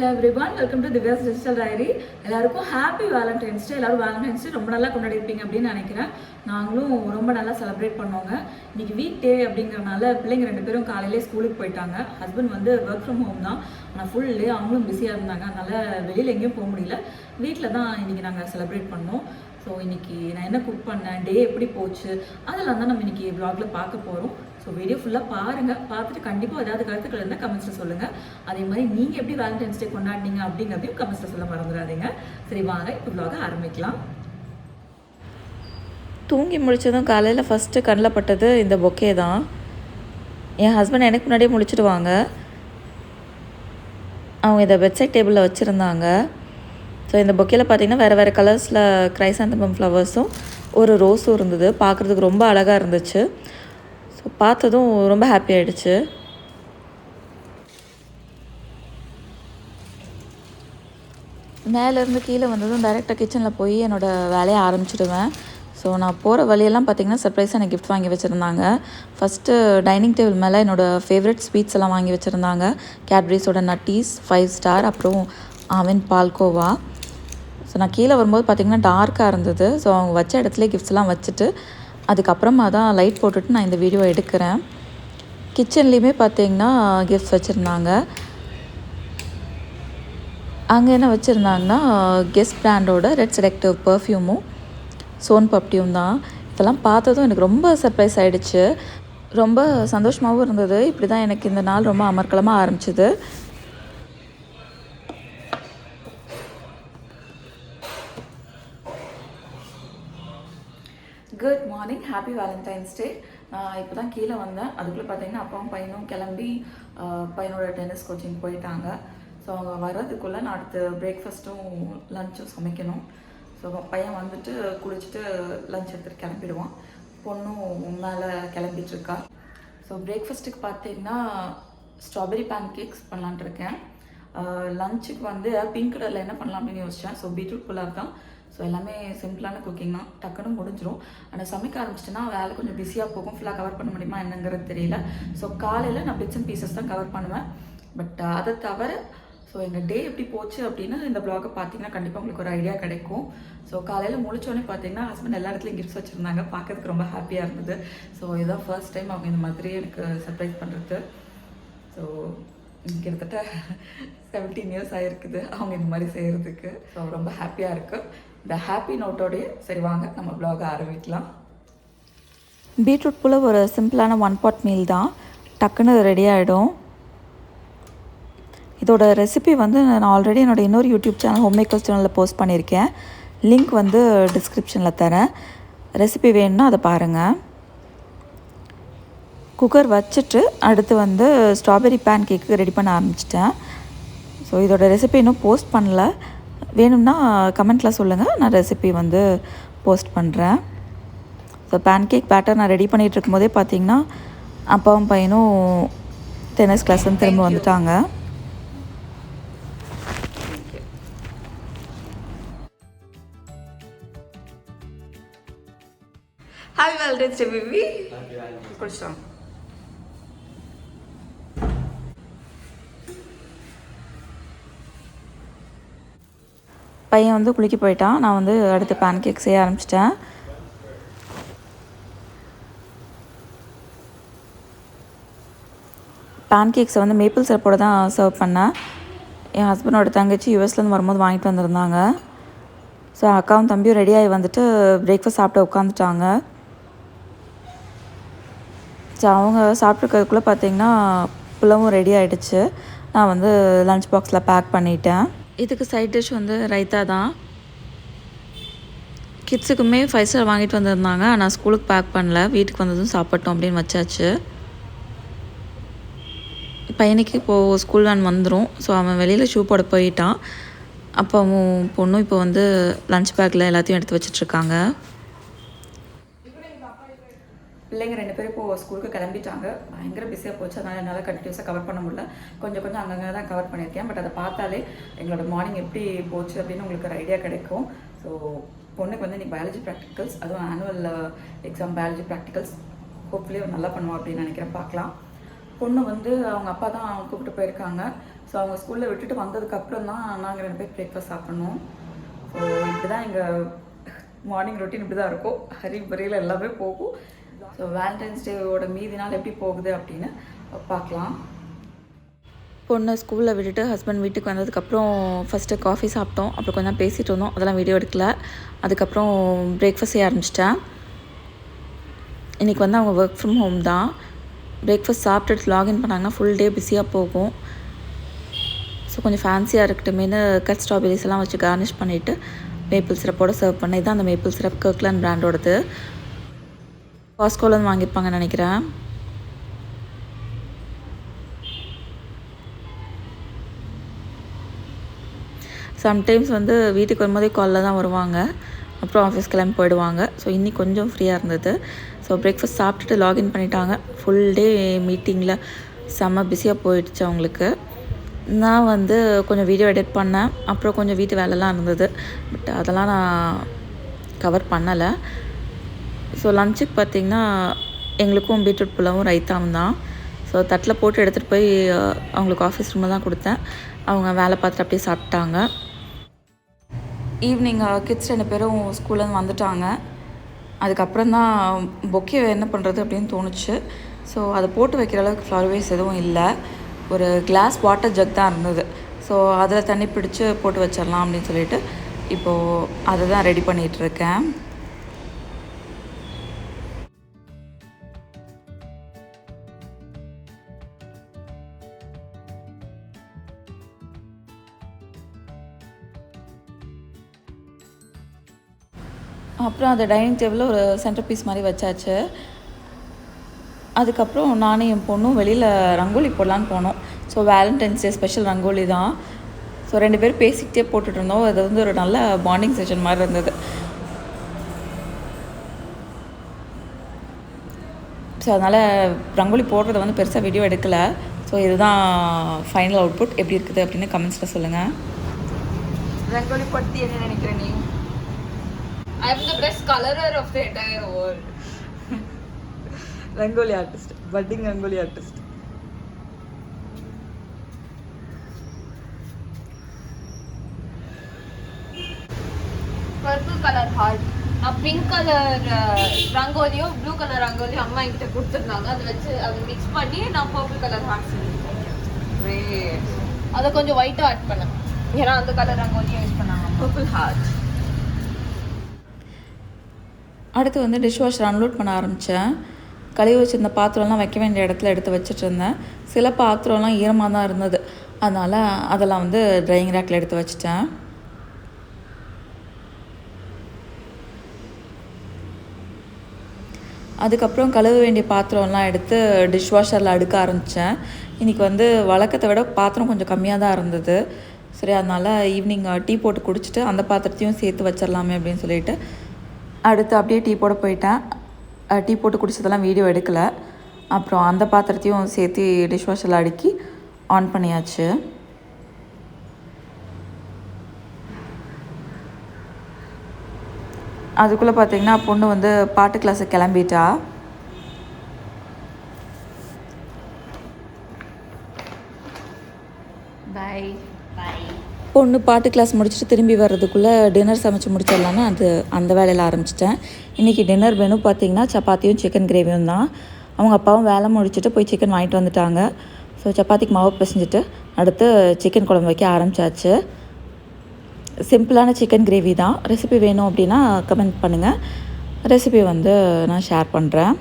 Hello everyone, welcome to Divya's Digital Diary. எல்லாருக்கும் happy Valentine's டே. எல்லாரும் Valentine's Day ரொம்ப நல்லா கொண்டாடிருப்பீங்க அப்படின்னு நினைக்கிறேன். நாங்களும் ரொம்ப நல்லா செலிப்ரேட் பண்ணோங்க. இன்னைக்கு வீக் டே அப்படிங்கிறனால பிள்ளைங்க 2 பேரும் காலையிலே ஸ்கூலுக்கு போயிட்டாங்க. ஹஸ்பண்ட் வந்து ஒர்க் ஃப்ரம் ஹோம் தான், ஆனால் ஃபுல் டே அவங்களும் பிஸியாக இருந்தாங்க. அதனால் வெளியில் எங்கேயும் போக முடியல. வீட்டில் தான் இன்றைக்கி நாங்கள் செலிப்ரேட் பண்ணோம். ஸோ இன்றைக்கி நான் என்ன குக் பண்ணேன், டே எப்படி போச்சு, அதெல்லாம் தான் நம்ம இன்றைக்கி வ்ளாகில் பார்க்க போகிறோம். ஸோ வீடியோ ஃபுல்லாக பாருங்கள். பார்த்துட்டு கண்டிப்பாக ஏதாவது கருத்துக்கள் இருந்தால் கமெண்ட்ஸில் சொல்லுங்கள். அதே மாதிரி நீங்கள் எப்படி வேலண்டைன்ஸ் டே கொண்டாடினீங்க அப்படிங்கிறதையும் கமெண்ட்ஸில் சொல்ல மறந்துடாதீங்க. சரி வாங்க இப்போ வ்ளாக ஆரம்பிக்கலாம். தூங்கி முடித்ததும் காலையில் ஃபஸ்ட்டு கண்ணில் பட்டது இந்த பொக்கே தான். என் ஹஸ்பண்ட் எனக்கு முன்னாடியே முழிச்சிடுவாங்க. அவங்க இதை பெட்சைட் டேபிளில் வச்சுருந்தாங்க. ஸோ இந்த பொக்கேயில் பார்த்திங்கன்னா வேறு கலர்ஸில் கிரைசாந்தமம் ஃப்ளவர்ஸும் ஒரு ரோஸும் இருந்தது. பார்க்குறதுக்கு ரொம்ப அழகாக இருந்துச்சு. ஸோ பார்த்ததும் ரொம்ப ஹாப்பி ஆகிடுச்சு. மேலேருந்து கீழே வந்ததும் டைரெக்டாக கிச்சனில் போய் என்னோடய வேலையை ஆரம்பிச்சிடுவேன். ஸோ நான் போகிற வழியெல்லாம் பார்த்திங்கன்னா சர்ப்ரைஸாக எனக்கு கிஃப்ட் வாங்கி வச்சுருந்தாங்க. ஃபஸ்ட்டு டைனிங் டேபிள் மேலே என்னோடய ஃபேவரட் ஸ்வீட்ஸ் எல்லாம் வாங்கி வச்சுருந்தாங்க. கேட்பரிஸோட நட்டீஸ், 5 ஸ்டார், அப்புறம் ஆவின் பால்கோவா. ஸோ நான் கீழே வரும்போது பார்த்திங்கன்னா டார்க்காக இருந்தது. ஸோ அவங்க வச்ச இடத்துல கிஃப்ட்ஸ்லாம் வச்சுட்டு அதுக்கப்புறமா தான் லைட் போட்டுட்டு நான் இந்த வீடியோ எடுக்கிறேன். கிச்சன்லேயுமே பார்த்திங்கன்னா கிஃப்ட்ஸ் வச்சுருந்தாங்க. அங்கே என்ன வச்சுருந்தாங்கன்னா கெஸ் பிராண்டோட ரெட் செலக்டிவ் பர்ஃப்யூமும் சோன் பப்டியும் தான். இதெல்லாம் பார்த்ததும் எனக்கு ரொம்ப சர்ப்ரைஸ் ஆகிடுச்சு. ரொம்ப சந்தோஷமாகவும் இருந்தது. இப்படி தான் எனக்கு இந்த நாள் ரொம்ப அமர்க்கலமாக ஆரம்பிச்சிது. குட் மார்னிங், ஹாப்பி வேலண்டைன்ஸ் டே. நான் இப்போ தான் கீழே வந்தேன். அதுக்குள்ளே பார்த்தீங்கன்னா அப்பாவும் பையனும் கிளம்பி பையனோட டென்னிஸ் கோச்சிங் போயிட்டாங்க. ஸோ அவங்க வர்றதுக்குள்ளே நான் அடுத்து பிரேக்ஃபாஸ்ட்டும் லஞ்சும் சமைக்கணும். ஸோ பையன் வந்துட்டு குளிச்சுட்டு லஞ்ச் எடுத்துகிட்டு கிளம்பிடுவான். பொண்ணும் மேலே கிளம்பிட்டுருக்கா. ஸோ பிரேக்ஃபாஸ்ட்டுக்கு பார்த்தீங்கன்னா ஸ்ட்ராபெரி பேன் கேக்ஸ் பண்ணலான்ட்டு இருக்கேன். லஞ்சுக்கு வந்து பிங்க் கலரில் என்ன பண்ணலாம் அப்படின்னு யோசித்தேன். ஸோ பீட்ரூட் புலாவ் தான். ஸோ எல்லாமே சிம்பிளான குக்கிங் தான், டக்குன்னு முடிஞ்சிடும். ஆனால் சமைக்க ஆரம்பிச்சிட்டேன்னா வேலை கொஞ்சம் பிஸியாக போகும். ஃபுல்லாக கவர் பண்ண முடியுமா என்னங்கிறது தெரியல. ஸோ காலையில் நான் பிட்ஸ் அண்ட் பீசஸ் தான் கவர் பண்ணுவேன். பட் அதை தவிர ஸோ எங்கள் டே எப்படி போச்சு அப்படின்னு இந்த ப்ளாகை பார்த்தீங்கன்னா கண்டிப்பாக உங்களுக்கு ஒரு ஐடியா கிடைக்கும். ஸோ காலையில் முழிச்சோடனே பார்த்தீங்கன்னா ஹஸ்பண்ட் எல்லா இடத்துலையும் கிஃப்ட்ஸ் வச்சுருந்தாங்க. பார்க்கறதுக்கு ரொம்ப ஹாப்பியாக இருந்தது. ஸோ இதுதான் ஃபர்ஸ்ட் டைம் அவங்க இந்த மாதிரி எனக்கு சர்ப்ரைஸ் பண்ணுறது. ஸோ கிட்டத்தட்ட 17 இயர்ஸ் ஆகிருக்குது அவங்க இந்த மாதிரி செய்கிறதுக்கு. ஸோ ரொம்ப ஹாப்பியாக இருக்குது. இந்த ஹாப்பி நோட்டோடைய சரி வாங்க நம்ம ப்ளாகை ஆரம்பிக்கலாம். பீட்ரூட் புலாவ் ஒரு சிம்பிளான 1 பாட் மீல் தான், டக்குன்னு ரெடி ஆகிடும். இதோட ரெசிபி வந்து நான் ஆல்ரெடி என்னோடய இன்னொரு யூடியூப் சேனல் ஹோம் மேக்கர்ஸ் சேனலில் போஸ்ட் பண்ணியிருக்கேன். லிங்க் வந்து டிஸ்கிரிப்ஷனில் தரேன். ரெசிபி வேணும்னா அதை பாருங்கள். குக்கர் வச்சுட்டு அடுத்து வந்து ஸ்ட்ராபெரி பேன் கேக்கு ரெடி பண்ண ஆரம்பிச்சிட்டேன். ஸோ இதோட ரெசிபி இன்னும் போஸ்ட் பண்ணல. வேணும்னா கமெண்ட்டில் சொல்லுங்கள், நான் ரெசிபி வந்து போஸ்ட் பண்ணுறேன். ஸோ பேன் கேக் பேட்டர் நான் ரெடி பண்ணிகிட்டு இருக்கும்போதே பார்த்தீங்கன்னா அப்பாவும் பையனும் டென்னிஸ் கிளாஸ்ன்னு திரும்ப வந்துட்டாங்க. ஹாப்பி வேலண்டைன்ஸ் டே பேபி. குடிச்சோம். பையன் வந்து குளிக்க போயிட்டான். நான் வந்து அடுத்து பேன் கேக் செய்ய ஆரம்பிச்சிட்டேன். பேன் கேக்ஸை வந்து மேப்பிள் சிரப்போட தான் சர்வ் பண்ணேன். என் ஹஸ்பண்டோட தங்கச்சி யூஎஸ்லேருந்து வரும்போது வாங்கிட்டு வந்திருந்தாங்க. ஸோ அக்காவும் தம்பியும் ரெடியாகி வந்துட்டு பிரேக்ஃபாஸ்ட் சாப்பிட்டு உட்காந்துட்டாங்க. ஸோ அவங்க சாப்பிட்ருக்கிறதுக்குள்ளே பார்த்தீங்கன்னா புலாவும் ரெடி ஆகிடுச்சு. நான் வந்து லன்ச் பாக்ஸில் பேக் பண்ணிட்டேன். இதுக்கு சைட் டிஷ் வந்து ரைத்தா தான். கிட்ஸுக்குமே 5 ஸ்டார் வாங்கிட்டு வந்திருந்தாங்க. ஆனால் ஸ்கூலுக்கு பேக் பண்ணல, வீட்டுக்கு வந்ததும் சாப்பிட்டோம் அப்படின்னு வச்சாச்சு. பையனுக்கு இப்போது ஸ்கூல் வேன் வந்துடும். ஸோ அவன் வெளியில் ஷூ போட போயிட்டான். அப்போ அவன் பொண்ணும் இப்போ வந்து லன்ச் பேக்கில் எல்லாத்தையும் எடுத்து வச்சிட்ருக்காங்க. பிள்ளைங்க 2 பேரும் இப்போது ஸ்கூலுக்கு கிளம்பிட்டாங்க. பயங்கர பிஸியாக போச்சு. அதனால் என்னால் கண்டினியூஸாக கவர் பண்ண முடியல. கொஞ்சம் அங்கங்கே தான் கவர் பண்ணியிருக்கேன். பட் அதை பார்த்தாலே எங்களோட மார்னிங் எப்படி போச்சு அப்படின்னு உங்களுக்கு ஒரு ஐடியா கிடைக்கும். ஸோ பொண்ணுக்கு வந்து இன்றைக்கி பயாலஜி ப்ராக்டிகல்ஸ், அதுவும் annual exam biology practicals. Hopefully நல்லா பண்ணுவோம் அப்படின்னு நினைக்கிறேன். பார்க்கலாம். பொண்ணு வந்து அவங்க அப்பா தான் கூப்பிட்டு போயிருக்காங்க. ஸோ அவங்க ஸ்கூலில் விட்டுட்டு வந்ததுக்கப்புறம் தான் நாங்கள் 2 பேர் பிரேக்ஃபாஸ்ட் சாப்பிட்ணும். ஸோ இப்படி தான் எங்கள் மார்னிங் ரொட்டீன் இப்படி தான் இருக்கும். ஹரி பரியில் எல்லாமே போகும். ஸோ வேலண்டைன்ஸ் டேவோட மீதி நாள் எப்படி போகுது அப்படின்னு பார்க்கலாம். பொண்ணு ஸ்கூலில் விட்டுட்டு ஹஸ்பண்ட் வீட்டுக்கு வந்ததுக்கப்புறம் ஃபஸ்ட்டு காஃபி சாப்பிட்டோம். அப்புறம் கொஞ்சம் பேசிகிட்டு இருந்தோம், அதெல்லாம் வீடியோ எடுக்கல. அதுக்கப்புறம் பிரேக்ஃபாஸ்ட் செய்ய ஆரம்பிச்சிட்டேன். இன்றைக்கி வந்து அவங்க ஒர்க் ஃப்ரம் ஹோம் தான். பிரேக்ஃபாஸ்ட் சாப்பிட்டுட்டு லாகின் பண்ணாங்கன்னா ஃபுல் டே பிஸியாக போகும். ஸோ கொஞ்சம் ஃபேன்சியாக இருக்கட்டுமேனு கட் ஸ்ட்ராபெரிஸ் எல்லாம் வச்சு கார்னிஷ் பண்ணிவிட்டு மேப்பிள் சிரப்போடு சர்வ் பண்ணேன். இதுதான் அந்த மேப்பிள் சிரப், கர்க்லாண்ட் பிராண்டோடது. காஸ்கோலேருந்து வாங்கியிருப்பாங்கன்னு நினைக்கிறேன். சம்டைம்ஸ் வந்து வீட்டுக்கு வரும்போதே காலில் தான் வருவாங்க, அப்புறம் ஆஃபீஸ் கிளம்பி போயிடுவாங்க. ஸோ இன்னைக்கு கொஞ்சம் ஃப்ரீயாக இருந்தது. ஸோ பிரேக்ஃபாஸ்ட் சாப்பிட்டுட்டு லாகின் பண்ணிட்டாங்க. ஃபுல் டே மீட்டிங்கில் செம்ம பிஸியாக போயிடுச்சு அவங்களுக்கு. நான் வந்து கொஞ்சம் வீடியோ எடிட் பண்ணேன், அப்புறம் கொஞ்சம் வீட்டு வேலைலாம் இருந்தது. பட் அதெல்லாம் நான் கவர் பண்ணலை. ஸோ லஞ்சுக்கு பார்த்திங்கன்னா எங்களுக்கும் பீட்ரூட் புலாவும் ரைத்தாவும் தான். ஸோ தட்டில் போட்டு எடுத்துகிட்டு போய் அவங்களுக்கு ஆஃபீஸ் ரூமில் தான் கொடுத்தேன். அவங்க வேலை பார்த்துட்டு அப்படியே சாப்பிட்டாங்க. ஈவினிங் கிட்ஸ் 2 பேரும் ஸ்கூல்லேருந்து வந்துட்டாங்க. அதுக்கப்புறம் தான் பொக்கே என்ன பண்ணுறது அப்படின்னு தோணுச்சு. ஸோ அதை போட்டு வைக்கிற அளவுக்கு ஃப்ளவர் வேஸ் எதுவும் இல்லை. ஒரு கிளாஸ் வாட்டர் ஜக் தான் இருந்தது. ஸோ அதில் தண்ணி பிடிச்சி போட்டு வச்சிடலாம் அப்படின்னு சொல்லிட்டு இப்போது அதை தான் ரெடி பண்ணிகிட்ருக்கேன். அப்புறம் அந்த டைனிங் டேபிளில் ஒரு சென்டர் பீஸ் மாதிரி வச்சாச்சு. அதுக்கப்புறம் நானும் என் பொண்ணும் வெளியில் ரங்கோலி போடலான்னு போனோம். So Valentine's day special rangoli தான். ஸோ 2 பேர் பேசிக்கிட்டே போட்டுட்டு இருந்தோம். அது வந்து ஒரு நல்ல பாண்டிங் செஷன் மாதிரி இருந்தது. ஸோ அதனால் ரங்கோலி போடுறத வந்து பெருசாக வீடியோ எடுக்கலை. ஸோ இதுதான் ஃபைனல் அவுட்புட். எப்படி இருக்குது அப்படின்னு கமெண்ட்ஸில் சொல்லுங்கள். ரங்கோலி பற்றி என்ன நினைக்கிற நீ? I'm the best colorer of the entire world. Rangoli artist, budding rangoli artist. Purple color heart. Pink colour ரங்கோலியும் ப்ளூ கலர் ரங்கோலியும் அம்மா என்கிட்ட கொடுத்துருந்தாங்க. அதை வச்சு அதை மிக்ஸ் பண்ணி நான் பர்பிள் கலர் ஹார்ட் செஞ்சுருக்கேன். அதை கொஞ்சம் ஒயிட்டாக ஆட் பண்ணேன், ஏன்னா அந்த கலர் ரங்கோலியும் யூஸ் பண்ணாங்க. Purple heart. அடுத்து வந்து டிஷ் வாஷர் அன்லோட் பண்ண ஆரம்பித்தேன். கழுவி வச்சுருந்த பாத்திரம்லாம் வைக்க வேண்டிய இடத்துல எடுத்து வச்சுட்டு இருந்தேன். சில பாத்திரம்லாம் ஈரமாக தான் இருந்தது, அதனால் அதெல்லாம் வந்து ட்ரையிங் ரேக்கில் எடுத்து வச்சுட்டேன். அதுக்கப்புறம் கழுவ வேண்டிய பாத்திரம்லாம் எடுத்து டிஷ் வாஷரில் அடுக்க ஆரம்பித்தேன். இன்றைக்கி வந்து வழக்கத்தை விட பாத்திரம் கொஞ்சம் கம்மியாக தான் இருந்தது. சரி, அதனால் ஈவினிங் டீ போட்டு குடிச்சிட்டு அந்த பாத்திரத்தையும் சேர்த்து வச்சிடலாமே அப்படின்னு சொல்லிட்டு அடுத்து அப்படியே டீ போட போயிட்டேன். டீ போட்டு குடிச்சதெல்லாம் வீடியோ எடுக்கலை. அப்புறம் அந்த பாத்திரத்தையும் சேர்த்து டிஷ் வாஷரில் அடுக்கி ஆன் பண்ணியாச்சு. அதுக்குள்ளே பார்த்தீங்கன்னா பொண்ணு வந்து பாட்டு கிளாஸுக்கு கிளம்பிட்டா. By by. பொண்ணு பாட்டு கிளாஸ் முடிச்சுட்டு திரும்பி வர்றதுக்குள்ளே டின்னர் சமைச்சு முடிச்சிடலான்னு அந்த வேலையில் ஆரம்பிச்சிட்டேன். இன்றைக்கி டின்னர் மெனு பார்த்திங்கன்னா சப்பாத்தியும் சிக்கன் கிரேவியும் தான். அவங்க அப்பாவும் வேலை முடிச்சுட்டு போய் சிக்கன் வாங்கிட்டு வந்துட்டாங்க. ஸோ சப்பாத்திக்கு மாவு பிசைஞ்சிட்டு அடுத்து சிக்கன் குழம்பு வைக்க ஆரம்பித்தாச்சு. சிம்பிளான சிக்கன் கிரேவி தான். ரெசிபி வேணும் அப்படின்னா கமெண்ட் பண்ணுங்கள், ரெசிபி வந்து நான் ஷேர் பண்ணுறேன்.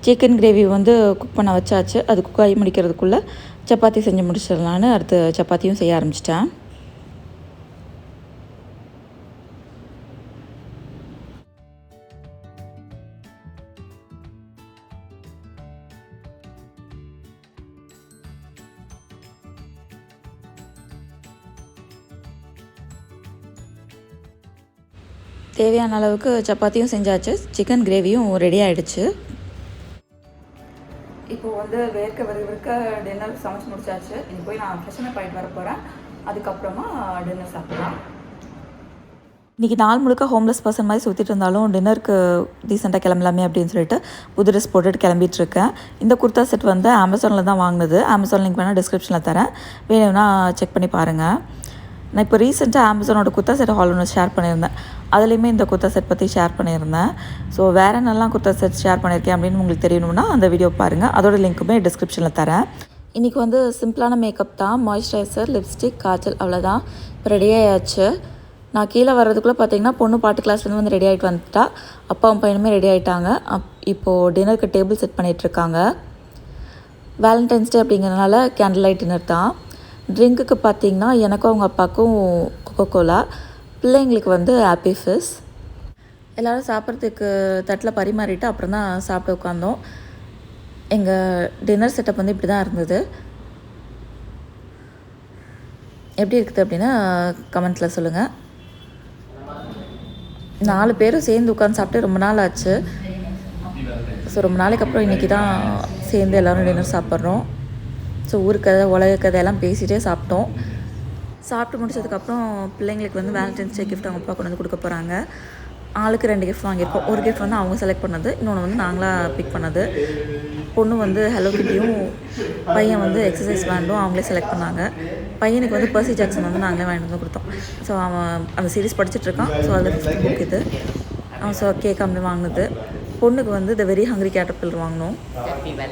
சிக்கன் கிரேவி வந்து குக் பண்ண வச்சாச்சு. அது குக் ஆகி முடிக்கிறதுக்குள்ளே சப்பாத்தி செஞ்சு முடிச்சிடலான்னு அடுத்து சப்பாத்தியும் செய்ய ஆரம்பிச்சிட்டேன். தேவையான அளவுக்கு சப்பாத்தியும் செஞ்சாச்சு, சிக்கன் கிரேவியும் ரெடி ஆகிடுச்சு. இப்போது வந்து வேர்க்க டின்னர் சமைச்சு முடிச்சாச்சு. இனி போய் நான் ஃப்ரெஷ்ஷப் ஆகிட்டு வர போகிறேன். அதுக்கப்புறமா டின்னர் சாப்பிடலாம். இன்றைக்கி நாள் முழுக்க ஹோம்லெஸ் பர்சன் மாதிரி சுற்றிட்டு இருந்தாலும் டின்னருக்கு டீசெண்டாக கிளம்பலாமே அப்படின்னு சொல்லிட்டு புது ட்ரெஸ் போட்டுட்டு கிளம்பிட்டுருக்கேன். இந்த குர்தா செட் வந்து அமேசானில் தான் வாங்கினது. அமேசான் லிங்க் வேணால் டிஸ்கிரிப்ஷனில் தரேன், வேணும்னா செக் பண்ணி பாருங்கள். நான் இப்போ ரீசெண்டாக அமேசானோட குர்தா செட் ஹால் ஒன்று ஷேர் பண்ணியிருந்தேன். அதுலேயுமே இந்த குர்தா செட் பற்றி ஷேர் பண்ணியிருந்தேன். ஸோ வேறு என்னெல்லாம் குர்தா செட் ஷேர் பண்ணியிருக்கேன் அப்படின்னு உங்களுக்கு தெரியணும்னா அந்த வீடியோ பாருங்கள். அதோட லிங்க்குமே டிஸ்கிரிப்ஷனில் தரேன். இன்றைக்கி வந்து சிம்பிளான மேக்கப் தான், மாய்ஸ்சரைசர், லிப்ஸ்டிக், காஜல், அவ்வளோதான். இப்போ ரெடி ஆயாச்சு. நான் கீழே வர்றதுக்குள்ளே பார்த்தீங்கன்னா பொண்ணு பாட்டு கிளாஸ்லேருந்து வந்து ரெடி ஆகிட்டு வந்துட்டா. அப்பாவும் பையனுமே ரெடி ஆகிட்டாங்க. இப்போது டின்னருக்கு டேபிள் செட் பண்ணிகிட்ருக்காங்க. வேலண்டைன்ஸ் டே அப்படிங்கிறதுனால கேண்டில் லைட் டின்னர் தான். ட்ரிங்க்குக்கு பார்த்தீங்கன்னா எனக்கும் அவங்க அப்பாவுக்கும் கொக்கோகோலா, பிள்ளைங்களுக்கு வந்து ஆப்பி ஃபிஸ். எல்லோரும் சாப்பிட்றதுக்கு தட்டில் பரிமாறிட்டு அப்புறம் தான் சாப்பிட்டு உட்காந்தோம். எங்கள் டின்னர் செட்டப் வந்து இப்படி தான் இருந்தது. எப்படி இருக்குது அப்படின்னா கமெண்ட்டில் சொல்லுங்கள். 4 பேரும் சேர்ந்து உட்காந்து சாப்பிட்டு ரொம்ப நாள் ஆச்சு. ஸோ ரொம்ப நாளைக்கு அப்புறம் இன்றைக்கி தான் சேர்ந்து எல்லோரும் டின்னர் சாப்பிட்றோம். ஸோ ஊருக்கதை உலக கதையெல்லாம் பேசிகிட்டே சாப்பிட்டோம். சாப்பிட்டு முடிச்சதுக்கப்புறம் பிள்ளைங்களுக்கு வந்து வேலண்டைன்ஸ் டே கிஃப்ட் அவங்க அப்பா கொண்டு வந்து கொடுக்க போகிறாங்க. ஆளுக்கு 2 கிஃப்ட் வாங்கியிருக்கோம். ஒரு கிஃப்ட் வந்து அவங்க செலக்ட் பண்ணது, இன்னொன்று வந்து நாங்களாக பிக் பண்ணது. பொண்ணு வந்து ஹலோ கிட்டியும், பையன் வந்து எக்ஸசைஸ் பேண்டும் அவங்களே செலக்ட் பண்ணாங்க. பையனுக்கு வந்து பர்சி ஜாக்சன் வந்து நாங்களே வாங்கிட்டு வந்து கொடுத்தோம். ஸோ அவன் அந்த சீரீஸ் படிச்சுட்ருக்கான். ஸோ அதில் 5th புக் இது. அவன் ஸோ கேக் அப்படி வாங்கினது. பொண்ணுக்கு வந்து த வெரி ஹங்க்ரி கேட்டர்பில்லர் வாங்கினோம்.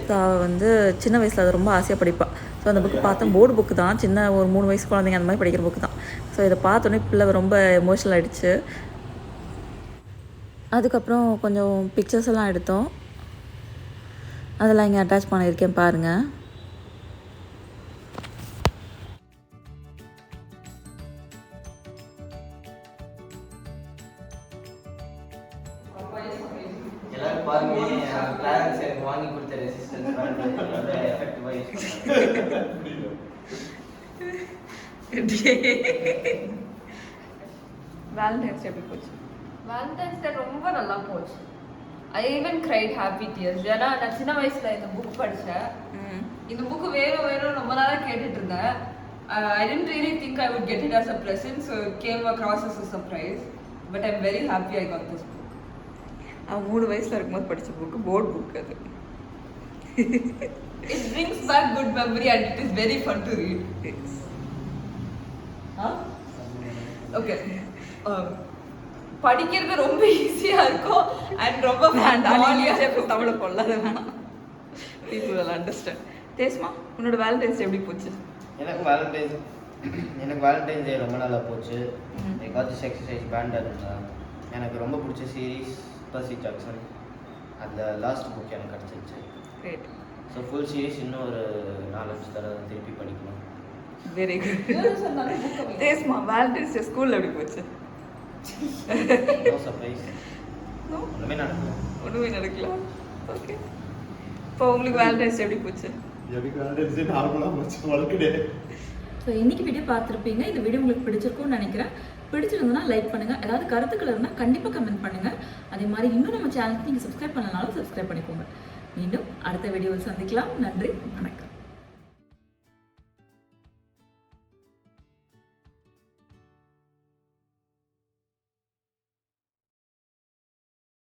ஸோ அவள் வந்து சின்ன வயசில் அது ரொம்ப ஆசையாக படிப்பாள். ஸோ அந்த புக்கு பார்த்தோம், போர்டு புக்கு தான், சின்ன ஒரு 3 வயசு குழந்தைங்க அந்த மாதிரி படிக்கிற புக்கு தான். ஸோ இதை பார்த்தோன்னே பிள்ளை ரொம்ப எமோஷனல் ஆகிடுச்சு. அதுக்கப்புறம் கொஞ்சம் பிக்சர்ஸ் எல்லாம் எடுத்தோம். அதெல்லாம் இங்கே அட்டாச் பண்ணியிருக்கேன் பாருங்கள். எல்லாரும் பாருங்க, பேரண்ட்ஸ் எனக்கு வாங்கி கொடுத்த ரெசிஸ்டன்ஸ் பேண்ட் எஃபெக்டிவா யூஸ் வேலண்டைன்ஸ் டே எப்படி போச்சு? வேலண்டைன்ஸ் டே ரொம்ப நல்லா போச்சு. I even cried happy tears. ஏன்னா நான் சின்ன வயசுல இந்த புக் படித்தேன். இந்த புக்கு வேணும் ரொம்ப நாளாக கேட்டுட்டு இருந்தேன். I didn't really think I would get it as a present, so it came across as a surprise. But I'm very happy I got this book. அவன் 3 வயசில் இருக்கும்போது படித்த புக்கு, போர்டு புக் அது. It brings back good memory and it is very fun to read. Okay. படிக்கிறது ரொம்ப ஈஸியா இருக்கும் and ரொம்ப ஜாலியாக தமிழை கொள்ளாத வேணாம். People will understand. தேஸ்மா, உன்னோட வேலண்டைன்ஸ் டே எப்படி போச்சு? எனக்கு வேலண்டைன்ஸ் டே ரொம்ப நல்லா போச்சு. ஏகாதிஸ் எக்ஸசைஸ் பேண்ட் எனக்கு ரொம்ப பிடிச்ச சீரீஸ் பர்சி ஜாக்சன். அதில் லாஸ்ட் புக் எனக்கு கிடச்சிருச்சு. கிரேட். ஸோ ஃபுல் சீரீஸ் இன்னும் ஒரு 4-5 தடவை திருப்பி படிக்கணும். Very good. தேஸ்மா, வேலண்டைன்ஸ் டே ஸ்கூலில் எப்படி போச்சு? No surprise. ஒன்றுமே நடக்கல. ஓகே. இப்போ உங்களுக்கு வேலண்டைன்ஸ் டே எப்படி போச்சு? எனக்கு வேலண்டைன்ஸ் டே நார்மலாக போச்சு, ஒர்க் டே. ஸோ இன்றைக்கி வீடியோ பார்த்துருப்பீங்க. இந்த வீடியோ உங்களுக்கு பிடிச்சிருக்கும்னு நினைக்கிறேன். பிடிச்சிருந்ததுன்னா லைக் பண்ணுங்கள். ஏதாவது கருத்துக்கள் இருந்தால் கண்டிப்பாக கமெண்ட் பண்ணுங்கள். அதே மாதிரி இன்னும் நம்ம சேனலுக்கு நீங்கள் சப்ஸ்கிரைப் பண்ணனாலும் சப்ஸ்கிரைப் பண்ணிக்கோங்க. மீண்டும் அடுத்த வீடியோவில் சந்திக்கலாம். நன்றி, வணக்கம்.